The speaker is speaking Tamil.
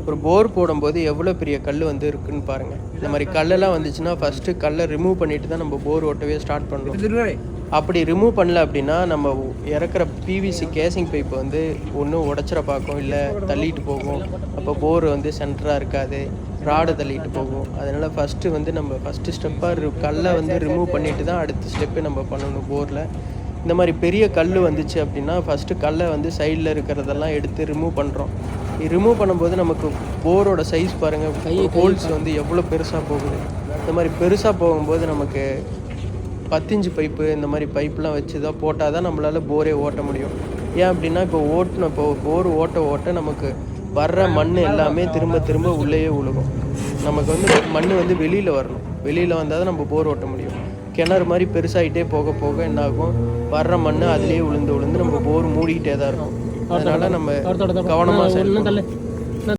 ஒரு போர் போடும்போது எவ்வளோ பெரிய கல் வந்து இருக்குன்னு பாருங்கள். இந்த மாதிரி கல்லெல்லாம் வந்துச்சுன்னா ஃபஸ்ட்டு கல்லை ரிமூவ் பண்ணிட்டு தான் நம்ம போர் ஓட்டவே ஸ்டார்ட் பண்ணணும். அப்படி ரிமூவ் பண்ணல அப்படின்னா நம்ம இறக்குற பிவிசி கேசிங் பைப்பு வந்து ஒன்று உடச்சிட பார்க்கும், இல்லை தள்ளிட்டு போகும். அப்போ போர் வந்து சென்டராக இருக்காது, ராடு தள்ளிட்டு போகும். அதனால் ஃபஸ்ட்டு வந்து நம்ம ஃபஸ்ட்டு ஸ்டெப்பாக கல்லை வந்து ரிமூவ் பண்ணிட்டு தான் அடுத்த ஸ்டெப்பு நம்ம பண்ணணும் போரில். இந்த மாதிரி பெரிய கல் வந்துச்சு அப்படின்னா ஃபஸ்ட்டு கல்லை வந்து சைடில் இருக்கிறதெல்லாம் எடுத்து ரிமூவ் பண்ணுறோம். ரிமூவ் பண்ணும்போது நமக்கு போரோட சைஸ் பாருங்கள், ஹோல்ஸ் வந்து எவ்வளோ பெருசாக போகுது. இந்த மாதிரி பெருசாக போகும்போது நமக்கு 10 இன்ச்சு பைப்பு இந்த மாதிரி பைப்லாம் வச்சு தான் போட்டால் தான் நம்மளால் போரே ஓட்ட முடியும். ஏன் அப்படின்னா இப்போ போர் ஓட்ட நமக்கு வர்ற மண் எல்லாமே திரும்ப திரும்ப உள்ளேயே விழுகும். நமக்கு வந்து மண் வந்து வெளியில் வரணும், வெளியில் வந்தால் தான் நம்ம போர் ஓட்ட முடியும். கிணறு மாதிரி பெருசாகிட்டே போக போக என்ன ஆகும், வர்ற மண் அதுலேயே விழுந்து நம்ம போர் மூடிக்கிட்டே தான் இருக்கும். அதனால் நம்ம கவனமாக செயல்படணும்.